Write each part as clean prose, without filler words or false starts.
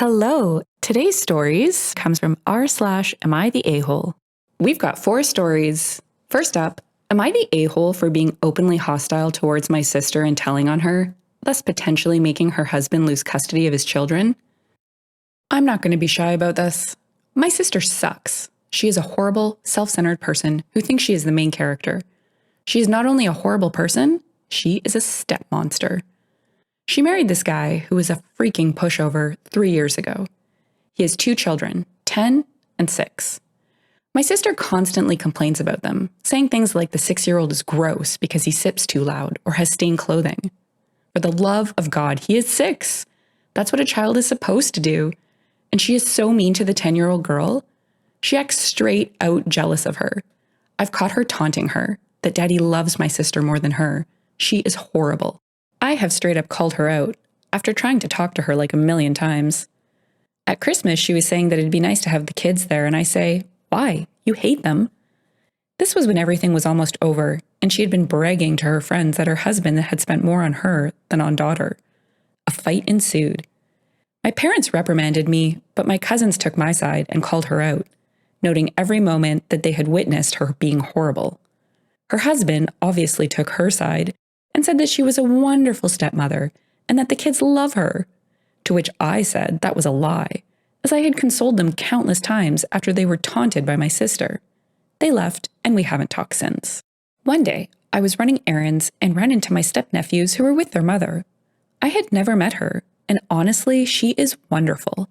Hello. Today's stories comes from r/am I the a-hole. We've got 4 stories. First up, am I the a-hole for being openly hostile towards my sister and telling on her, thus potentially making her husband lose custody of his children? I'm not going to be shy about this. My sister sucks. She is a horrible, self-centered person who thinks she is the main character. She is not only a horrible person, she is a step monster. She married this guy who was a freaking pushover 3 years ago. He has 2 children, 10 and 6. My sister constantly complains about them, saying things like the 6-year-old is gross because he sips too loud or has stained clothing. For the love of God, he is 6. That's what a child is supposed to do. And she is so mean to the 10-year-old girl. She acts straight out jealous of her. I've caught her taunting her that daddy loves my sister more than her. She is horrible. I have straight up called her out after trying to talk to her like a million times. At Christmas, she was saying that it'd be nice to have the kids there, and I say, why? You hate them. This was when everything was almost over, and she had been bragging to her friends that her husband had spent more on her than on daughter. A fight ensued. My parents reprimanded me, but my cousins took my side and called her out, noting every moment that they had witnessed her being horrible. Her husband obviously took her side and said that she was a wonderful stepmother and that the kids love her, to which I said that was a lie, as I had consoled them countless times after they were taunted by my sister. They left, and we haven't talked since. One day, I was running errands and ran into my stepnephews who were with their mother. I had never met her, and honestly, she is wonderful.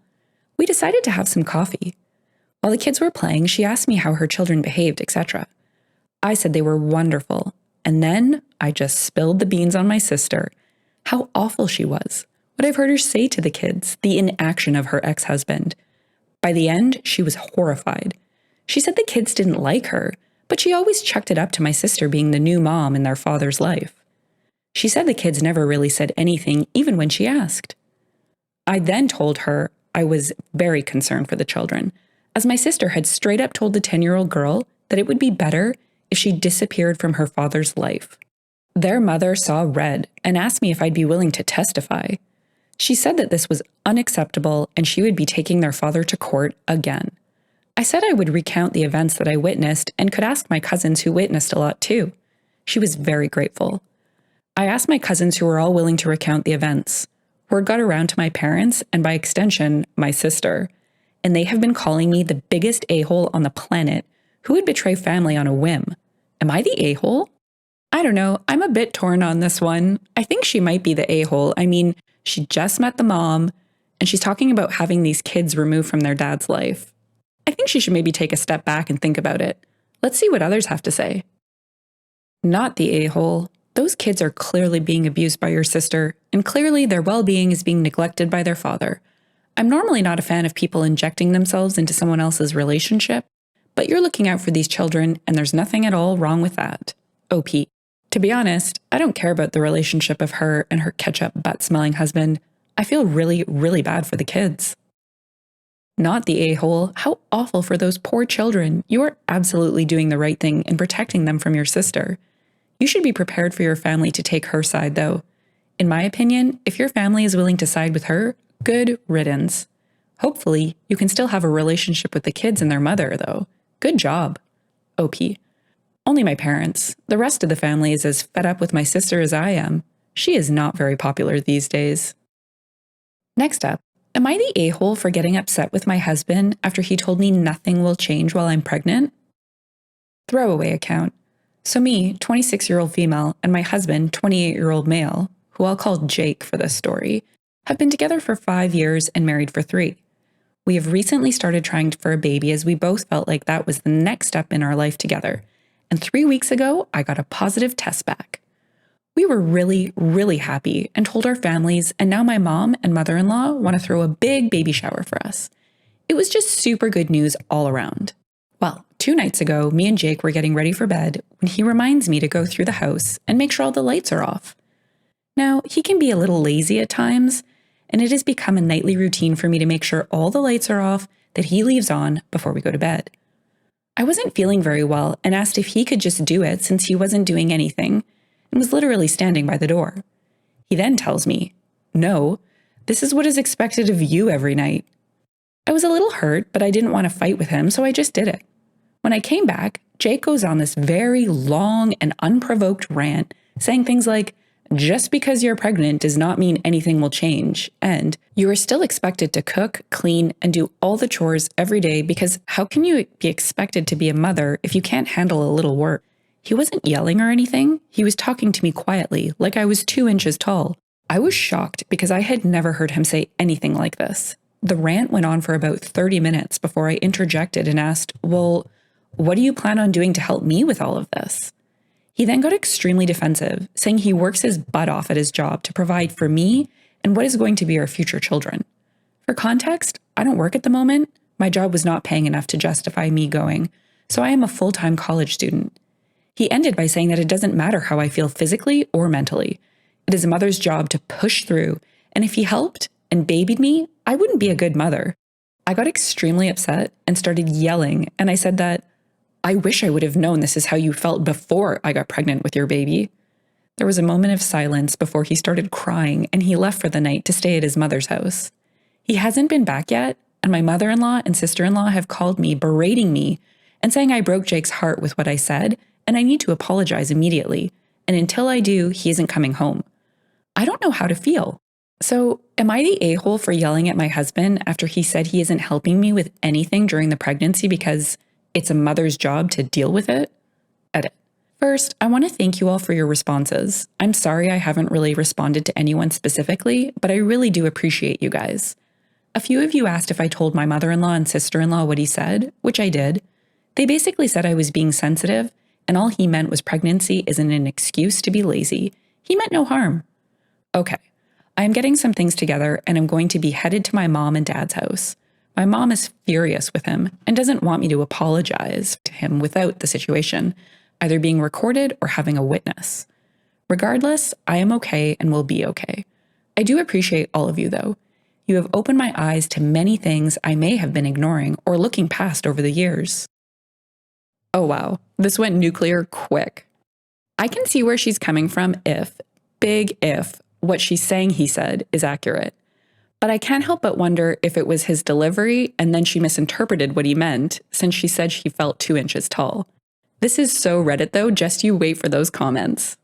We decided to have some coffee. While the kids were playing, she asked me how her children behaved, etc. I said they were wonderful, and then I just spilled the beans on my sister, how awful she was, what I've heard her say to the kids, the inaction of her ex-husband. By the end, she was horrified. She said the kids didn't like her, but she always chucked it up to my sister being the new mom in their father's life. She said the kids never really said anything, even when she asked. I then told her I was very concerned for the children, as my sister had straight up told the 10-year-old girl that it would be better if she disappeared from her father's life. Their mother saw red and asked me if I'd be willing to testify. She said that this was unacceptable and she would be taking their father to court again. I said I would recount the events that I witnessed and could ask my cousins who witnessed a lot too. She was very grateful. I asked my cousins who were all willing to recount the events. Word got around to my parents and by extension, my sister, and they have been calling me the biggest a-hole on the planet who would betray family on a whim. Am I the a-hole? I don't know. I'm a bit torn on this one. I think she might be the a-hole. I mean, she just met the mom, and she's talking about having these kids removed from their dad's life. I think she should maybe take a step back and think about it. Let's see what others have to say. Not the a-hole. Those kids are clearly being abused by your sister, and clearly their well-being is being neglected by their father. I'm normally not a fan of people injecting themselves into someone else's relationship, but you're looking out for these children, and there's nothing at all wrong with that. OP. To be honest, I don't care about the relationship of her and her ketchup butt-smelling husband. I feel really, really bad for the kids. Not the a-hole. How awful for those poor children. You are absolutely doing the right thing in protecting them from your sister. You should be prepared for your family to take her side, though. In my opinion, if your family is willing to side with her, good riddance. Hopefully, you can still have a relationship with the kids and their mother, though. Good job. OP. Only my parents. The rest of the family is as fed up with my sister as I am. She is not very popular these days. Next up, am I the a-hole for getting upset with my husband after he told me nothing will change while I'm pregnant? Throwaway account. So me, 26-year-old female, and my husband, 28-year-old male, who I'll call Jake for this story, have been together for 5 years and married for 3. We have recently started trying for a baby as we both felt like that was the next step in our life together. And 3 weeks ago, I got a positive test back. We were really, really happy and told our families, and now my mom and mother-in-law want to throw a big baby shower for us. It was just super good news all around. Well, 2 nights ago, me and Jake were getting ready for bed when he reminds me to go through the house and make sure all the lights are off. Now, he can be a little lazy at times, and it has become a nightly routine for me to make sure all the lights are off that he leaves on before we go to bed. I wasn't feeling very well and asked if he could just do it since he wasn't doing anything and was literally standing by the door. He then tells me, no, This is what is expected of you every night. I was a little hurt, but I didn't want to fight with him, so I just did it. When I came back, Jake goes on this very long and unprovoked rant, saying things like, just because you're pregnant does not mean anything will change, and you are still expected to cook, clean, and do all the chores every day because how can you be expected to be a mother if you can't handle a little work? He wasn't yelling or anything, he was talking to me quietly, like I was 2 inches tall. I was shocked because I had never heard him say anything like this. The rant went on for about 30 minutes before I interjected and asked, well, what do you plan on doing to help me with all of this? He then got extremely defensive, saying he works his butt off at his job to provide for me and what is going to be our future children. For context, I don't work at the moment. My job was not paying enough to justify me going, so I am a full-time college student. He ended by saying that it doesn't matter how I feel physically or mentally. It is a mother's job to push through, and if he helped and babied me, I wouldn't be a good mother. I got extremely upset and started yelling, and I said that, I wish I would have known this is how you felt before I got pregnant with your baby. There was a moment of silence before he started crying and he left for the night to stay at his mother's house. He hasn't been back yet, and my mother-in-law and sister-in-law have called me berating me and saying I broke Jake's heart with what I said and I need to apologize immediately, and until I do, he isn't coming home. I don't know how to feel. So, am I the a-hole for yelling at my husband after he said he isn't helping me with anything during the pregnancy because it's a mother's job to deal with it? Edit. First, I want to thank you all for your responses. I'm sorry I haven't really responded to anyone specifically, but I really do appreciate you guys. A few of you asked if I told my mother-in-law and sister-in-law what he said, which I did. They basically said I was being sensitive, and all he meant was pregnancy isn't an excuse to be lazy. He meant no harm. Okay, I am getting some things together, and I'm going to be headed to my mom and dad's house. My mom is furious with him and doesn't want me to apologize to him without the situation, either being recorded or having a witness. Regardless, I am okay and will be okay. I do appreciate all of you, though. You have opened my eyes to many things I may have been ignoring or looking past over the years. Oh wow, this went nuclear quick. I can see where she's coming from if, big if, what she's saying he said is accurate. But I can't help but wonder if it was his delivery and then she misinterpreted what he meant since she said she felt 2 inches tall. This is so Reddit though, just you wait for those comments.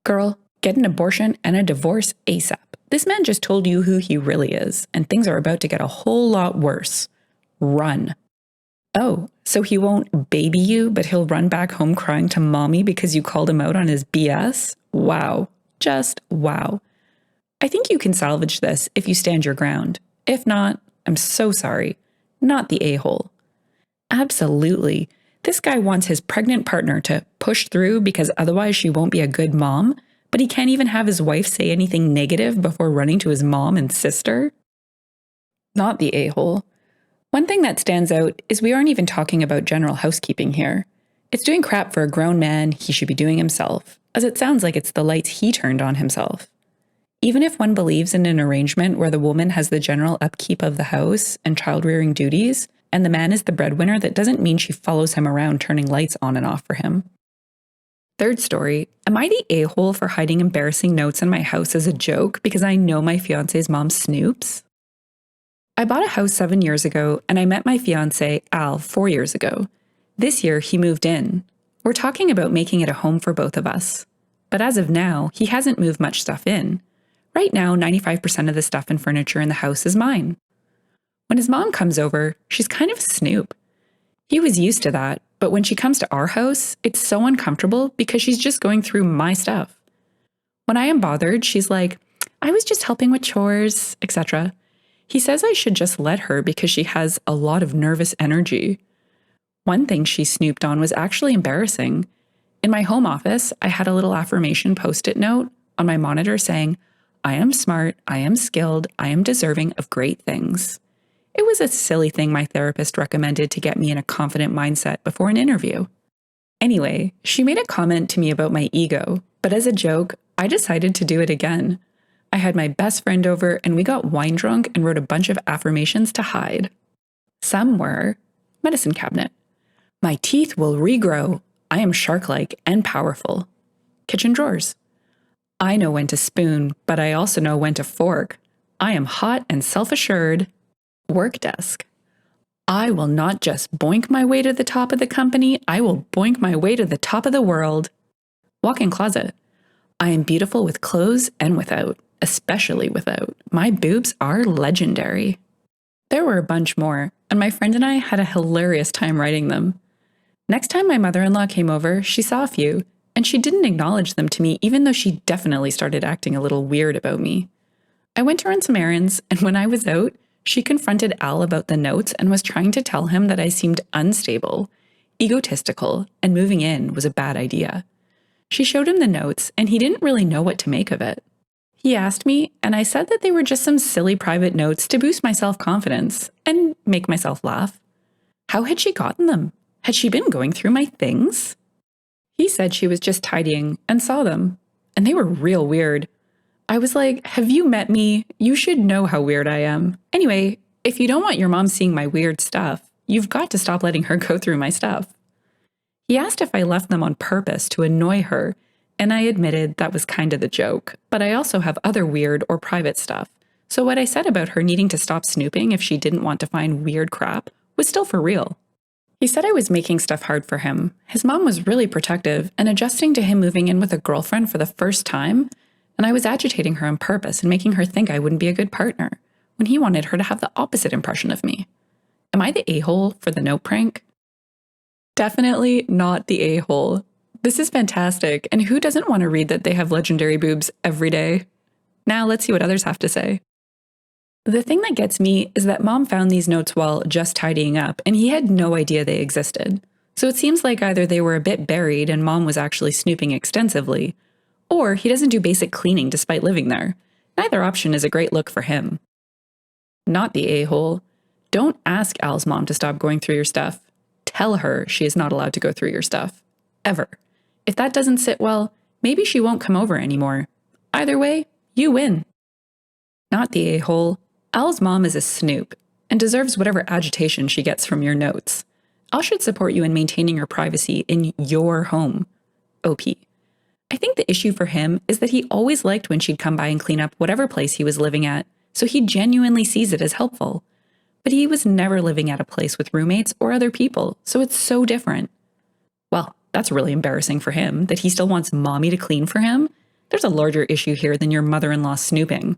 Girl, get an abortion and a divorce ASAP. This man just told you who he really is, and things are about to get a whole lot worse. Run. Oh, so he won't baby you, but he'll run back home crying to mommy because you called him out on his BS? Wow. Just wow. I think you can salvage this if you stand your ground. If not, I'm so sorry. Not the a-hole. Absolutely. This guy wants his pregnant partner to push through because otherwise she won't be a good mom, but he can't even have his wife say anything negative before running to his mom and sister? Not the a-hole. One thing that stands out is we aren't even talking about general housekeeping here. It's doing crap for a grown man he should be doing himself, as it sounds like it's the lights he turned on himself. Even if one believes in an arrangement where the woman has the general upkeep of the house and child-rearing duties, and the man is the breadwinner, that doesn't mean she follows him around turning lights on and off for him. Third story, am I the a-hole for hiding embarrassing notes in my house as a joke because I know my fiance's mom snoops? I bought a house 7 years ago, and I met my fiance, Al, 4 years ago. This year, he moved in. We're talking about making it a home for both of us. But as of now, he hasn't moved much stuff in. Right now, 95% of the stuff and furniture in the house is mine. When his mom comes over, she's kind of a snoop. He was used to that, but when she comes to our house, it's so uncomfortable because she's just going through my stuff. When I am bothered, she's like, I was just helping with chores, etc. He says I should just let her because she has a lot of nervous energy. One thing she snooped on was actually embarrassing. In my home office, I had a little affirmation post-it note on my monitor saying, I am smart, I am skilled, I am deserving of great things. It was a silly thing my therapist recommended to get me in a confident mindset before an interview. Anyway, she made a comment to me about my ego, but as a joke, I decided to do it again. I had my best friend over and we got wine drunk and wrote a bunch of affirmations to hide. Some were, medicine cabinet. My teeth will regrow. I am shark-like and powerful. Kitchen drawers. I know when to spoon, but I also know when to fork. I am hot and self-assured. Work desk. I will not just boink my way to the top of the company, I will boink my way to the top of the world. Walk-in closet. I am beautiful with clothes and without, especially without. My boobs are legendary. There were a bunch more, and my friend and I had a hilarious time writing them. Next time my mother-in-law came over, she saw a few, and she didn't acknowledge them to me even though she definitely started acting a little weird about me. I went to run some errands, and when I was out, she confronted Al about the notes and was trying to tell him that I seemed unstable, egotistical, and moving in was a bad idea. She showed him the notes, and he didn't really know what to make of it. He asked me, and I said that they were just some silly private notes to boost my self-confidence and make myself laugh. How had she gotten them? Had she been going through my things? He said she was just tidying and saw them, and they were real weird. I was like, have you met me? You should know how weird I am. Anyway, if you don't want your mom seeing my weird stuff, you've got to stop letting her go through my stuff. He asked if I left them on purpose to annoy her, and I admitted that was kind of the joke, but I also have other weird or private stuff. So what I said about her needing to stop snooping if she didn't want to find weird crap was still for real. He said I was making stuff hard for him. His mom was really protective and adjusting to him moving in with a girlfriend for the first time, and I was agitating her on purpose and making her think I wouldn't be a good partner, when he wanted her to have the opposite impression of me. Am I the a-hole for the note prank? Definitely not the a-hole. This is fantastic, and who doesn't want to read that they have legendary boobs every day? Now let's see what others have to say. The thing that gets me is that Mom found these notes while just tidying up, and he had no idea they existed. So it seems like either they were a bit buried and Mom was actually snooping extensively, or he doesn't do basic cleaning despite living there. Neither option is a great look for him. Not the a-hole. Don't ask Al's mom to stop going through your stuff. Tell her she is not allowed to go through your stuff. Ever. If that doesn't sit well, maybe she won't come over anymore. Either way, you win. Not the a-hole. Al's mom is a snoop and deserves whatever agitation she gets from your notes. Al should support you in maintaining your privacy in your home. OP. I think the issue for him is that he always liked when she'd come by and clean up whatever place he was living at, so he genuinely sees it as helpful. But he was never living at a place with roommates or other people, so it's so different. Well, that's really embarrassing for him, that he still wants mommy to clean for him. There's a larger issue here than your mother-in-law snooping.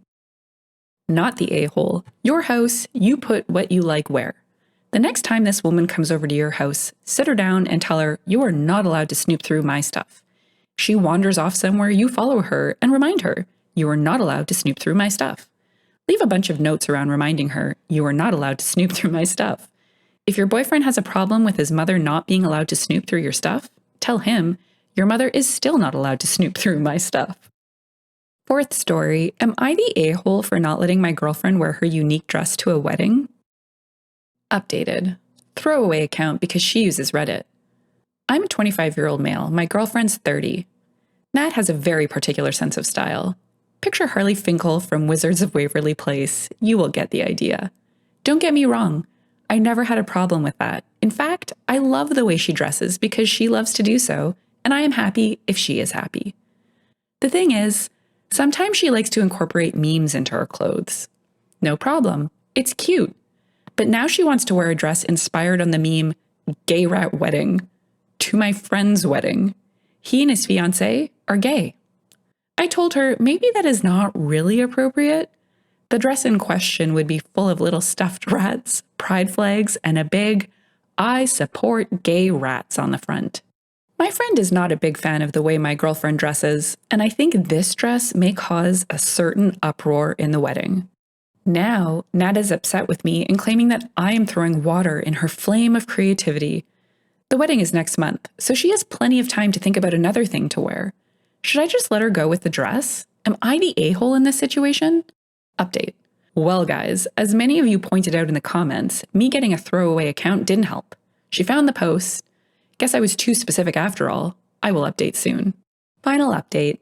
Not the a-hole. Your house, you put what you like where. The next time this woman comes over to your house, sit her down and tell her you are not allowed to snoop through my stuff. She wanders off somewhere, you follow her and remind her, you are not allowed to snoop through my stuff. Leave a bunch of notes around reminding her, you are not allowed to snoop through my stuff. If your boyfriend has a problem with his mother not being allowed to snoop through your stuff, tell him, your mother is still not allowed to snoop through my stuff. Fourth story, am I the a-hole for not letting my girlfriend wear her unique dress to a wedding? Updated. Throwaway account because she uses Reddit. I'm a 25-year-old male. My girlfriend's 30. Nat has a very particular sense of style. Picture Harley Finkel from Wizards of Waverly Place. You will get the idea. Don't get me wrong. I never had a problem with that. In fact, I love the way she dresses because she loves to do so, and I am happy if she is happy. The thing is, sometimes she likes to incorporate memes into her clothes. No problem. It's cute. But now she wants to wear a dress inspired on the meme, gay rat wedding. To my friend's wedding. He and his fiance are gay. I told her maybe that is not really appropriate. The dress in question would be full of little stuffed rats, pride flags, and a big, I support gay rats on the front. My friend is not a big fan of the way my girlfriend dresses, and I think this dress may cause a certain uproar in the wedding. Now, Nat is upset with me and claiming that I am throwing water in her flame of creativity. The wedding is next month, so she has plenty of time to think about another thing to wear. Should I just let her go with the dress? Am I the a-hole in this situation? Update. Well, guys, as many of you pointed out in the comments, me getting a throwaway account didn't help. She found the post. Guess I was too specific after all. I will update soon. Final update.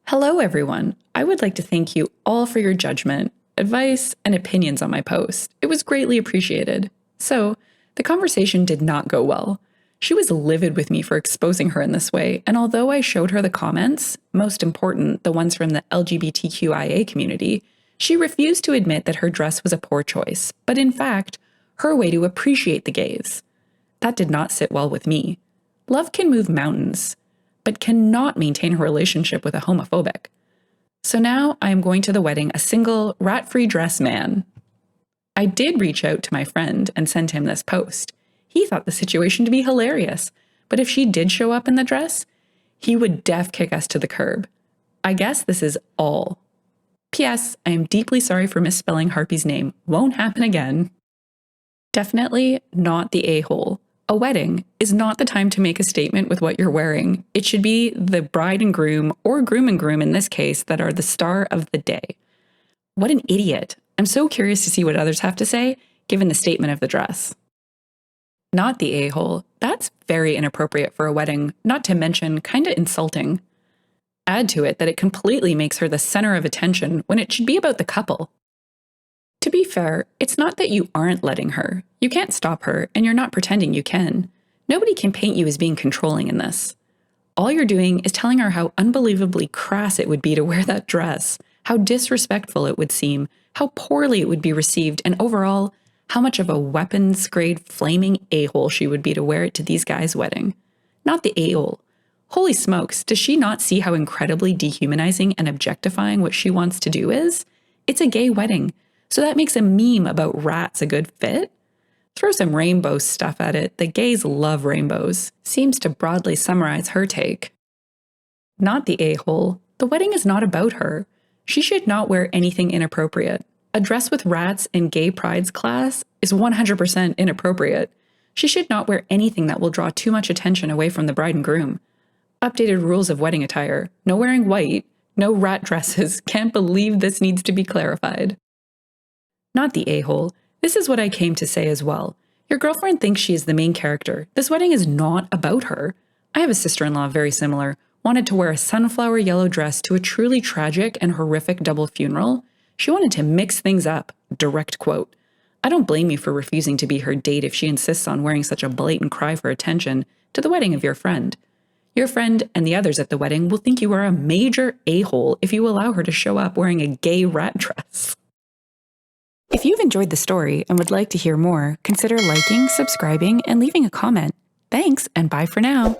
Hello, everyone. I would like to thank you all for your judgment, advice, and opinions on my post. It was greatly appreciated. So, the conversation did not go well. She was livid with me for exposing her in this way, and although I showed her the comments, most important, the ones from the LGBTQIA community, She refused to admit that her dress was a poor choice, but in fact, her way to appreciate the gays. That did not sit well with me. Love can move mountains, but cannot maintain a relationship with a homophobic. So now I am going to the wedding a single, rat-free dress man. I did reach out to my friend and send him this post. He thought the situation to be hilarious, but if she did show up in the dress, he would def kick us to the curb. I guess this is all. P.S. I am deeply sorry for misspelling Harpy's name. Won't happen again. Definitely not the a-hole. A wedding is not the time to make a statement with what you're wearing. It should be the bride and groom, or groom and groom in this case, that are the star of the day. What an idiot. I'm so curious to see what others have to say, given the statement of the dress. Not the a-hole. That's very inappropriate for a wedding, not to mention kinda insulting. Add to it that it completely makes her the center of attention when it should be about the couple. To be fair, it's not that you aren't letting her. You can't stop her, and you're not pretending you can. Nobody can paint you as being controlling in this. All you're doing is telling her how unbelievably crass it would be to wear that dress, how disrespectful it would seem, how poorly it would be received, and overall, how much of a weapons-grade flaming a-hole she would be to wear it to these guys' wedding. Not the a-hole. Holy smokes, does she not see how incredibly dehumanizing and objectifying what she wants to do is? It's a gay wedding, so that makes a meme about rats a good fit? Throw some rainbow stuff at it. The gays love rainbows. Seems to broadly summarize her take. Not the a-hole. The wedding is not about her. She should not wear anything inappropriate. A dress with rats in gay pride's class is 100% inappropriate. She should not wear anything that will draw too much attention away from the bride and groom. Updated rules of wedding attire. No wearing white. No rat dresses. Can't believe this needs to be clarified. Not the a-hole. This is what I came to say as well. Your girlfriend thinks she is the main character. This wedding is not about her. I have a sister-in-law very similar. Wanted to wear a sunflower yellow dress to a truly tragic and horrific double funeral. She wanted to mix things up. Direct quote. I don't blame you for refusing to be her date if she insists on wearing such a blatant cry for attention to the wedding of your friend. Your friend and the others at the wedding will think you are a major a-hole if you allow her to show up wearing a gay rat dress. If you've enjoyed the story and would like to hear more, consider liking, subscribing, and leaving a comment. Thanks, and bye for now.